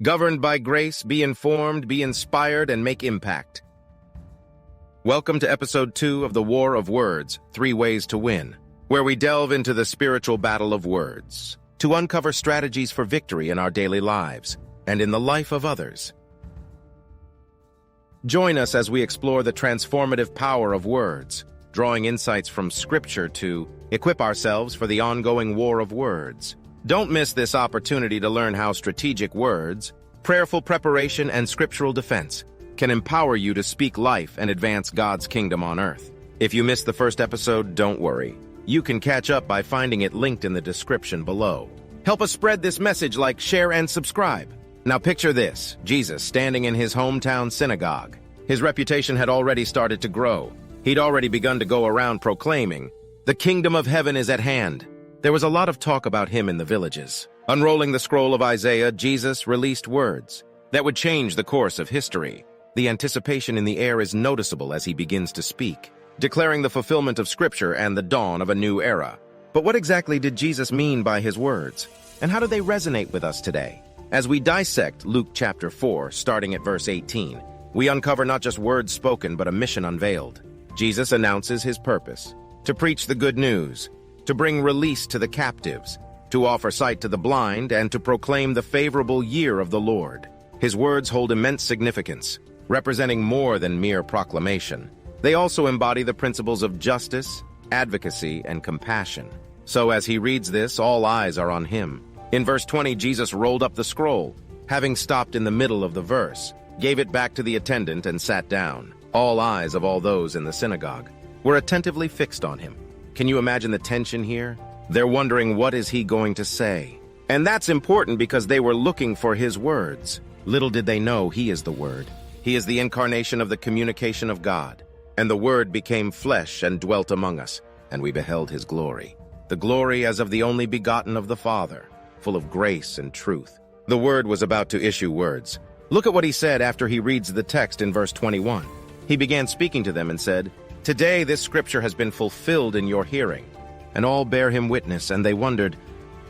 Governed by grace, be informed, be inspired, and make impact. Welcome to Episode 2 of the War of Words, 3 Ways to Win, where we delve into the spiritual battle of words to uncover strategies for victory in our daily lives and in the life of others. Join us as we explore the transformative power of words, drawing insights from Scripture to equip ourselves for the ongoing war of words. Don't miss this opportunity to learn how strategic words, prayerful preparation, and scriptural defense can empower you to speak life and advance God's kingdom on earth. If you missed the first episode, don't worry. You can catch up by finding it linked in the description below. Help us spread this message, like, share, and subscribe. Now picture this: Jesus standing in his hometown synagogue. His reputation had already started to grow. He'd already begun to go around proclaiming, "The kingdom of heaven is at hand." There was a lot of talk about him in the villages. Unrolling the scroll of Isaiah, Jesus released words that would change the course of history. The anticipation in the air is noticeable as he begins to speak, declaring the fulfillment of Scripture and the dawn of a new era. But what exactly did Jesus mean by his words, and how do they resonate with us today? As we dissect Luke chapter 4, starting at verse 18, we uncover not just words spoken, but a mission unveiled. Jesus announces his purpose: to preach the good news, to bring release to the captives, to offer sight to the blind, and to proclaim the favorable year of the Lord. His words hold immense significance, representing more than mere proclamation. They also embody the principles of justice, advocacy, and compassion. So as he reads this, all eyes are on him. In verse 20, Jesus rolled up the scroll, having stopped in the middle of the verse, gave it back to the attendant, and sat down. All eyes of all those in the synagogue were attentively fixed on him. Can you imagine the tension here? They're wondering, what is he going to say? And that's important because they were looking for his words. Little did they know he is the Word. He is the incarnation of the communication of God. And the Word became flesh and dwelt among us, and we beheld his glory. The glory as of the only begotten of the Father, full of grace and truth. The Word was about to issue words. Look at what he said after he reads the text in verse 21. He began speaking to them and said, "Today this scripture has been fulfilled in your hearing." And all bear him witness, and they wondered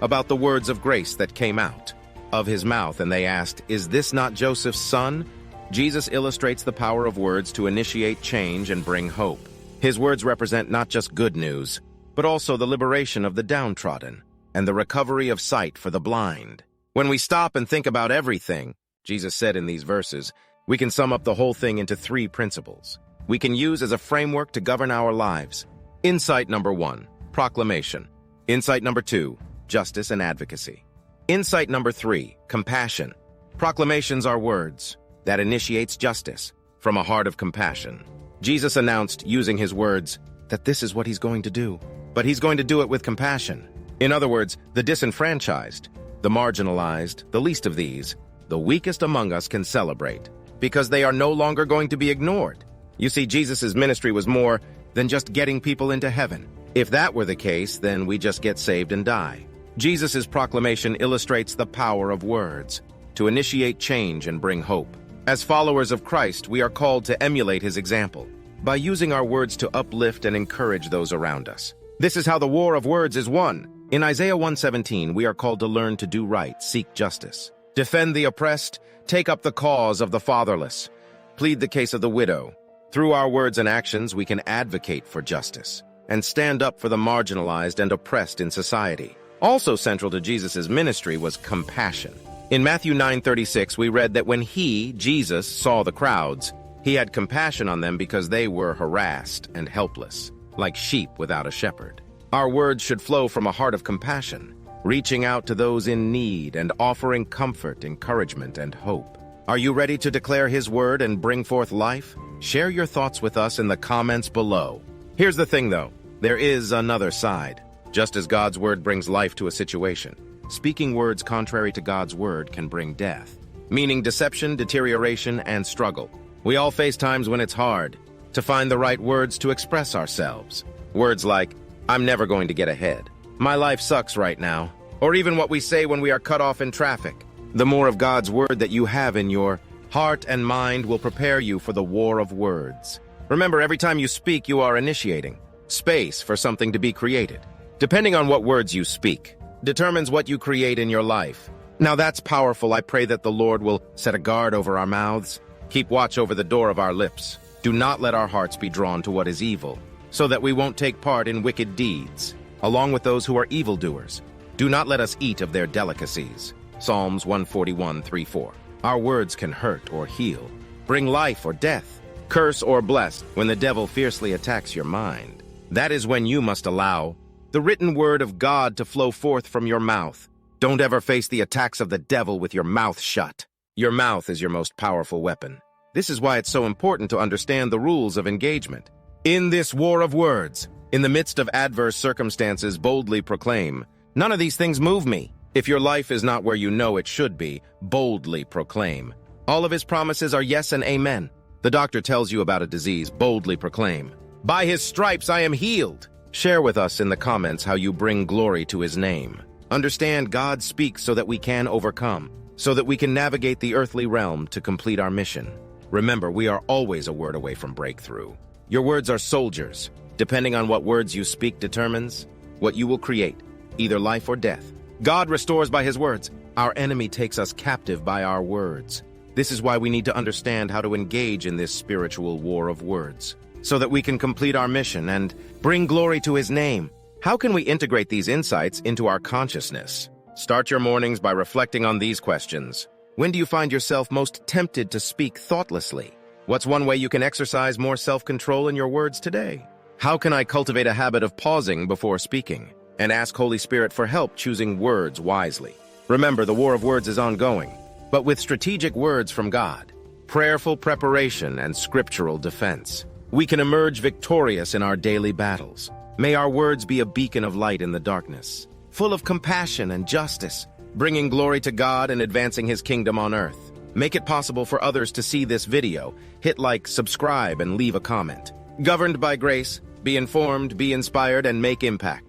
about the words of grace that came out of his mouth, and they asked, "Is this not Joseph's son?" Jesus illustrates the power of words to initiate change and bring hope. His words represent not just good news, but also the liberation of the downtrodden and the recovery of sight for the blind. When we stop and think about everything Jesus said in these verses, we can sum up the whole thing into 3 principles we can use as a framework to govern our lives. Insight number 1, proclamation. Insight number 2, justice and advocacy. Insight number 3, compassion. Proclamations are words that initiates justice from a heart of compassion. Jesus announced, using his words, that this is what he's going to do, but he's going to do it with compassion. In other words, the disenfranchised, the marginalized, the least of these, the weakest among us can celebrate, because they are no longer going to be ignored. You see, Jesus' ministry was more than just getting people into heaven. If that were the case, then we just get saved and die. Jesus' proclamation illustrates the power of words to initiate change and bring hope. As followers of Christ, we are called to emulate his example by using our words to uplift and encourage those around us. This is how the war of words is won. In Isaiah 1:17, we are called to learn to do right, seek justice, defend the oppressed, take up the cause of the fatherless, plead the case of the widow. Through our words and actions, we can advocate for justice and stand up for the marginalized and oppressed in society. Also central to Jesus' ministry was compassion. In Matthew 9:36, we read that when he, Jesus, saw the crowds, he had compassion on them because they were harassed and helpless, like sheep without a shepherd. Our words should flow from a heart of compassion, reaching out to those in need and offering comfort, encouragement, and hope. Are you ready to declare his word and bring forth life? Share your thoughts with us in the comments below. Here's the thing, though. There is another side. Just as God's word brings life to a situation, speaking words contrary to God's word can bring death, meaning deception, deterioration, and struggle. We all face times when it's hard to find the right words to express ourselves. Words like, "I'm never going to get ahead," "My life sucks right now," or even what we say when we are cut off in traffic. The more of God's word that you have in your heart and mind will prepare you for the war of words. Remember, every time you speak, you are initiating space for something to be created. Depending on what words you speak, determines what you create in your life. Now that's powerful. I pray that the Lord will set a guard over our mouths, keep watch over the door of our lips. Do not let our hearts be drawn to what is evil, so that we won't take part in wicked deeds, along with those who are evildoers. Do not let us eat of their delicacies. Psalms 141:3-4. Our words can hurt or heal, bring life or death, curse or bless. When the devil fiercely attacks your mind, that is when you must allow the written word of God to flow forth from your mouth. Don't ever face the attacks of the devil with your mouth shut. Your mouth is your most powerful weapon. This is why it's so important to understand the rules of engagement. In this war of words, in the midst of adverse circumstances, boldly proclaim, "None of these things move me." If your life is not where you know it should be, boldly proclaim. All of his promises are yes and amen. The doctor tells you about a disease, boldly proclaim, "By his stripes I am healed." Share with us in the comments how you bring glory to his name. Understand God speaks so that we can overcome, so that we can navigate the earthly realm to complete our mission. Remember, we are always a word away from breakthrough. Your words are soldiers. Depending on what words you speak determines what you will create, either life or death. God restores by his words. Our enemy takes us captive by our words. This is why we need to understand how to engage in this spiritual war of words, so that we can complete our mission and bring glory to his name. How can we integrate these insights into our consciousness? Start your mornings by reflecting on these questions. When do you find yourself most tempted to speak thoughtlessly? What's one way you can exercise more self-control in your words today? How can I cultivate a habit of pausing before speaking and ask Holy Spirit for help choosing words wisely? Remember, the war of words is ongoing, but with strategic words from God, prayerful preparation, and scriptural defense, we can emerge victorious in our daily battles. May our words be a beacon of light in the darkness, full of compassion and justice, bringing glory to God and advancing his kingdom on earth. Make it possible for others to see this video. Hit like, subscribe, and leave a comment. Governed by grace, be informed, be inspired, and make impact.